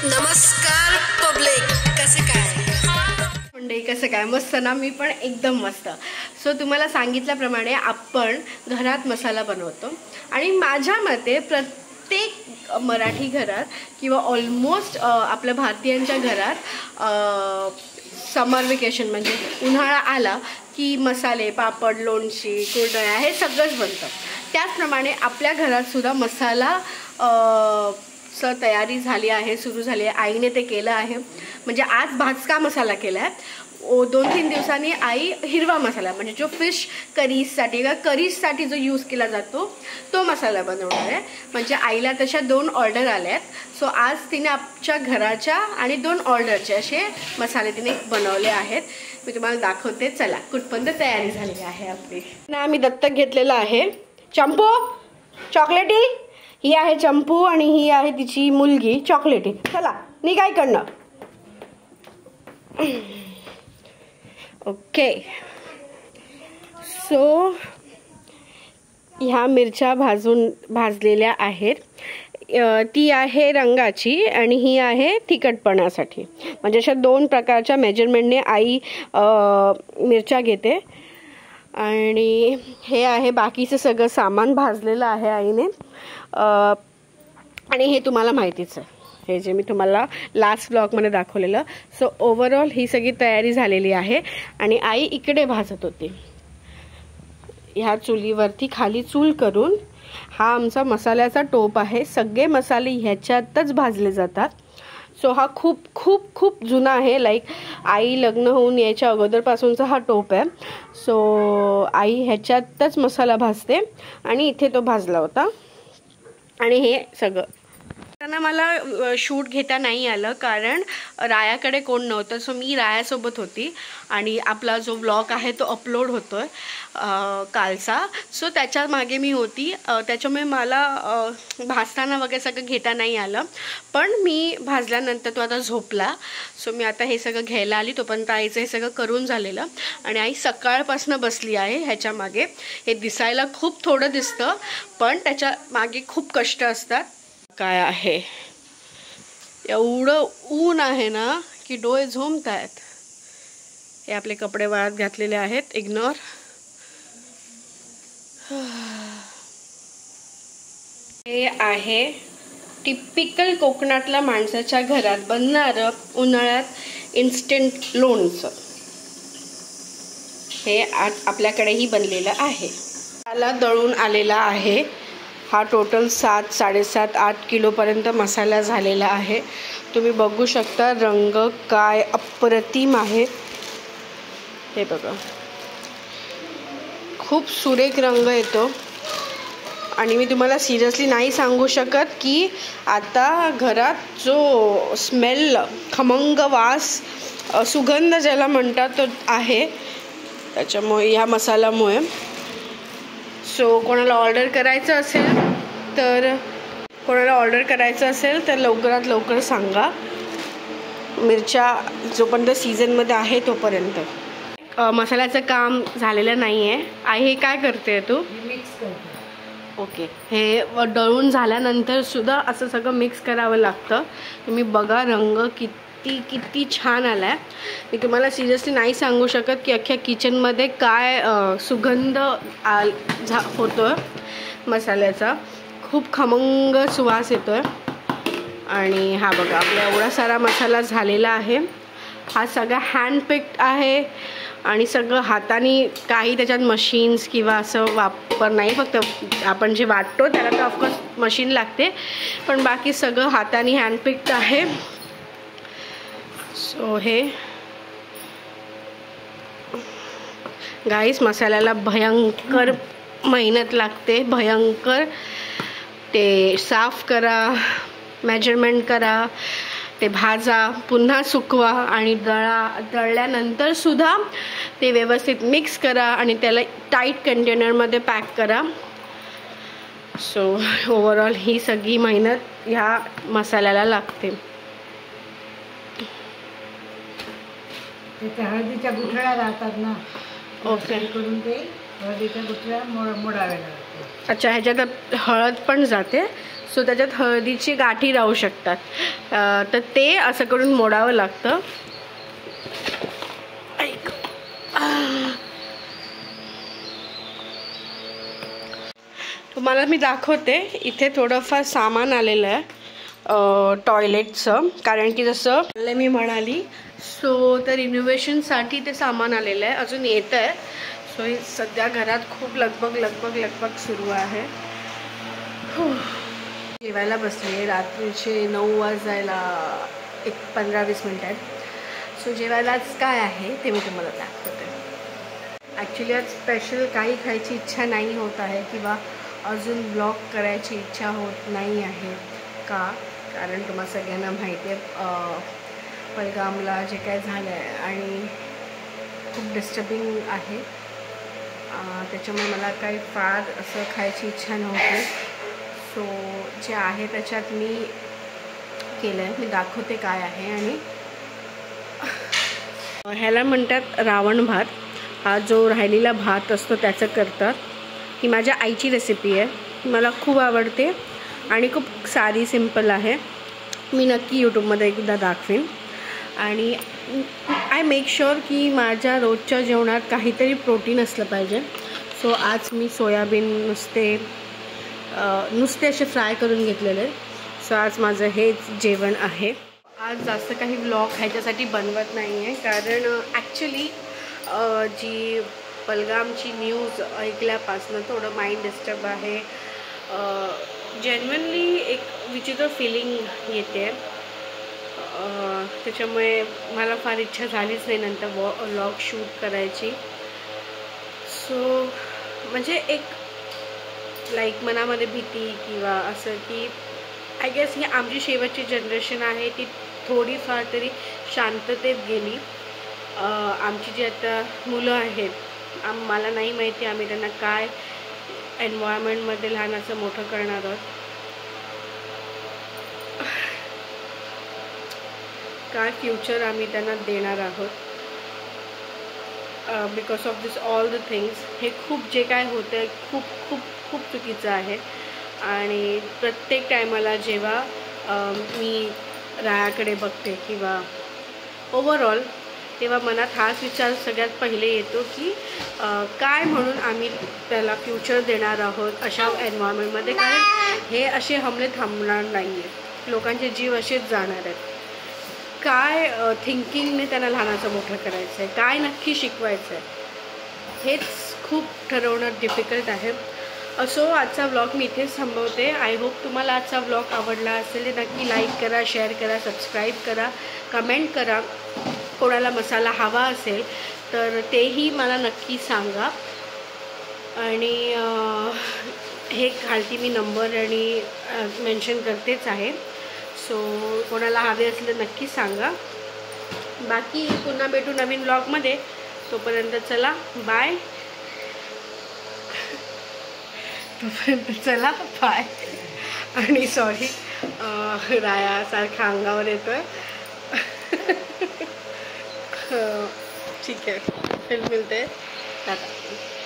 नमस्कार पब्लिक, कसे काय मंडळी, कसं काय? मस्त ना? मी पण एकदम मस्त. सो तुम्हाला सांगितल्याप्रमाणे आपण घरात मसाला बनवतो आणि माझ्या मते प्रत्येक मराठी घरात किंवा ऑलमोस्ट आपल्या भारतीयांच्या घरात समर वेकेशन म्हणजे उन्हाळा आला की मसाले, पापड, लोणची, कुरडया हे सगळंच बनतं. त्याचप्रमाणे आपल्या घरात सुद्धा मसाला तयारी झाली आहे, सुरू झाली आहे. आईने ते केलं आहे. म्हणजे आज भाजका मसाला केला आहे. 2-3 दिवसांनी आई हिरवा मसाला म्हणजे जो फिश करीसाठी किंवा करीसाठी जो यूज केला जातो तो मसाला बनवणार आहे. म्हणजे आईला तशा 2 ऑर्डर आल्या आहेत. सो आज तिने आमच्या घराच्या आणि 2 ऑर्डरचे असे मसाले तिने बनवले आहेत. मी तुम्हाला दाखवते. चला, कुठपर्यंत तयारी झाली आहे आपली. ना आम्ही दत्तक घेतलेला आहे चंपू चॉकलेटी. ही आहे चंपू आणि ही आहे तिची मुलगी चॉकलेटी. चला निघाय कडनं. ओके. सो ह्या मिरच्या भाजलेल्या आहेत. ती आहे रंगाची आणि ही आहे तिखटपणासाठी. म्हणजे अशा 2 प्रकारच्या मेजरमेंटने आई मिरच्या घेते. आणि हे आहे बाकीचं सगळं सामान भाजलेलं आहे आईने. आणि हे तुम्हाला माहितीच आहे, हे जे मी तुम्हाला लास्ट ब्लॉगमध्ये दाखवलेलं. सो ओव्हरऑल ही सगळी तयारी झालेली आहे आणि आई इकडे भाजत होती. ह्या चुलीवरती खाली चूल करून हा आमचा मसाल्याचा टोप आहे. सगळे मसाले ह्याच्यातच भाजले जातात. सो हा खूप खूप खूप जुना आहे. लाईक आई लग्न होऊन यायच्या अगोदरपासूनचा हा टोप आहे. सो आई ह्याच्यातच मसाला भाजते आणि इथे तो भाजला होता. आणि हे सगळं त्यांना मला शूट घेता नाही आलं कारण रायाकडे कोण नव्हतं. सो मी रायासोबत होती आणि आपला जो ब्लॉग आहे तो अपलोड होतो आहे कालचा. सो त्याच्या मागे मी होती. त्याच्यामुळे मला भाजताना वगैरे सगळं घेता नाही आलं. पण मी भाजल्यानंतर तो आता झोपला. सो मी आता हे सगळं घ्यायला आली. तोपर्यंत आईचं हे सगळं करून झालेलं आणि आई सकाळपासून बसली आहे ह्याच्या मागे. हे दिसायला खूप थोडं दिसतं पण त्याच्या मागे खूप कष्ट असतात. काय आहे, एवढं ऊन आहे ना की डोळे झोमत आहेत. हे आपले कपडे वाळत घातलेले आहेत, इग्नोर. हे आहे टिपिकल कोकणातल्या माणसाच्या घरात बनणारं उन्हाळ्यात इन्स्टंट लोणचं. हे आज आपल्याकडेही बनलेलं आहे. त्याला दळून आलेला आहे. हा टोटल 7-7.5-8 किलोपर्यंत मसाला झालेला आहे. तुम्ही बघू शकता रंग काय अप्रतिम आहे. हे बघा, खूप सुरेख रंग येतो. आणि मी तुम्हाला सिरियसली नाही सांगू शकत की आता घरात जो स्मेल, खमंग वास, सुगंध ज्याला म्हणतात तो आहे त्याच्यामुळे, ह्या मसाल्यामुळे. सो कोणाला ऑर्डर करायचं असेल तर लवकरात लवकर सांगा. मिरच्या जोपर्यंत सीझनमध्ये आहे तोपर्यंत. मसाल्याचं काम झालेलं नाही आहे. आई हे काय करते तू? मिक्स करते. ओके. हे दळून झाल्यानंतर सुद्धा असं सगळं मिक्स करावं लागतं. तुम्ही बघा रंग किती छान आला आहे. मी तुम्हाला सिरियसली नाही सांगू शकत की अख्ख्या किचनमध्ये काय सुगंध होतो आहे मसाल्याचा. खूप खमंग सुवास येतो आहे. आणि हा बघा, आपला एवढा सारा मसाला झालेला आहे. हा सगळा हँडपिक्ड आहे आणि सगळं हाताने, काही त्याच्यात मशीन्स किंवा असं वापर नाही. फक्त आपण जे वाटतो त्याला तर ऑफकोर्स मशीन लागते, पण बाकी सगळं हाताने हँडपिक्ड आहे. सो हे गाईस, मसाल्याला भयंकर मेहनत लागते, भयंकर. ते साफ करा, मेजरमेंट करा, ते भाजा, पुन्हा सुकवा आणि दळल्यानंतर सुद्धा ते व्यवस्थित मिक्स करा आणि त्याला टाईट कंटेनरमध्ये पॅक करा. सो ओव्हरऑल ही सगळी मेहनत ह्या मसाल्याला लागते. हळदीच्या गुठळ्या राहतात ना. ओके. करून ते हळदीच्या गुठळ्या मोडाव्या लागतात. अच्छा, ह्याच्यात हळद पण जाते. सो त्याच्यात हळदीची गाठी राहू शकतात. तर ते असं करून मोडावं लागतं. तुम्हाला मी दाखवते. इथे थोडंफार सामान आलेलं आहे टॉयलेटचं, कारण की जसं मी म्हणाली सो तर रिनोव्हेशनसाठी ते सामान आलेलं आहे, अजून येतं आहे. सो ही सध्या घरात खूप लगबग सुरू आहे. जेवायला बसले. रात्रीचे 9 वाजायला 15-20 मिनिट आहेत. सो जेवायला आज काय आहे ते मी तुम्हाला दाखवते. ॲक्च्युली आज स्पेशल काही खायची इच्छा नाही होत आहे किंवा अजून ब्लॉग करायची इच्छा होत नाही आहे. का? कारण तुम्हाला सगळ्यांना माहिती आहे पहलगामला जे काय झालं आहे आणि खूप डिस्टर्बिंग आहे. त्याच्यामुळे मला काही फार असं खायची इच्छा नव्हती. सो जे आहे त्याच्यात मी केलं आहे, मी दाखवते काय आहे. आणि ह्याला म्हणतात रावण भात. हा जो राहिलेला भात असतो त्याचं करतात. ही माझ्या आईची रेसिपी आहे, मला खूप आवडते आणि खूप साधी सिंपल आहे. मी नक्की यूट्यूबमध्ये एकदा दाखवेन. आणि आय मेक शुअर की माझ्या रोजच्या जेवणात काहीतरी प्रोटीन असलं पाहिजे. सो आज मी सोयाबीन नुसते असे फ्राय करून घेतलेले. सो आज माझं हेच जेवण आहे. आज जास्त काही व्लॉग ह्याच्यासाठी बनवत नाही आहे, कारण ॲक्च्युली जी पहलगामची न्यूज ऐकल्यापासून थोडं माइंड डिस्टर्ब आहे. जेन्युइनली एक विचित्र फिलिंग येते. त्याच्यामुळे मला फार इच्छा झालीच नाही नंतर व्लॉग शूट करायची. सो म्हणजे एक लाईक मनामध्ये भीती किंवा असं की आय गेस ही आमची शेवटची जनरेशन आहे, ती थोडीफार तरी शांततेत गेली. आमची जी आता मुलं आहेत मला नाही माहिती आम्ही त्यांना काय एन्व्हायरमेंटमध्ये लहानाचं मोठं करणार आहोत, काय फ्युचर आम्ही त्यांना देणार आहोत. Because of this all the things हे खूप जे काय होतं आहे खूप खूप खूप चुकीचं आहे. आणि प्रत्येक टायमाला जेव्हा मी रायाकडे बघते किंवा ओव्हरऑल, तेव्हा मनात हाच विचार सगळ्यात पहिले येतो की काय म्हणून आम्ही त्याला फ्युचर देणार आहोत अशा एन्व्हायरमेंटमध्ये. कारण हे असे हमले थांबणार नाही आहेत, लोकांचे जीव असेच जाणार आहेत. काय थिंकिंगने त्यांना लहानाचं मोठं करायचं आहे, काय नक्की शिकवायचं आहे, हेच खूप ठरवणं डिफिकल्ट आहे. असो आजचा व्लॉग मी इथेच थांबवते. आय होप तुम्हाला आजचा व्लॉग आवडला असेल तर नक्की लाईक करा, शेअर करा, सबस्क्राईब करा, कमेंट करा. कोणाला मसाला हवा असेल तर तेही मला नक्की सांगा. आणि हे घालती मी नंबर आणि मेन्शन करतेच आहे. सो कोणाला हवे असले तर नक्की सांगा. बाकी पुन्हा भेटू नवीन व्लॉगमध्ये. तोपर्यंत चला बाय. आणि सॉरी रायासारखा अंगावर येतोय. ठीक आहे, फिर मिलते. टाटा.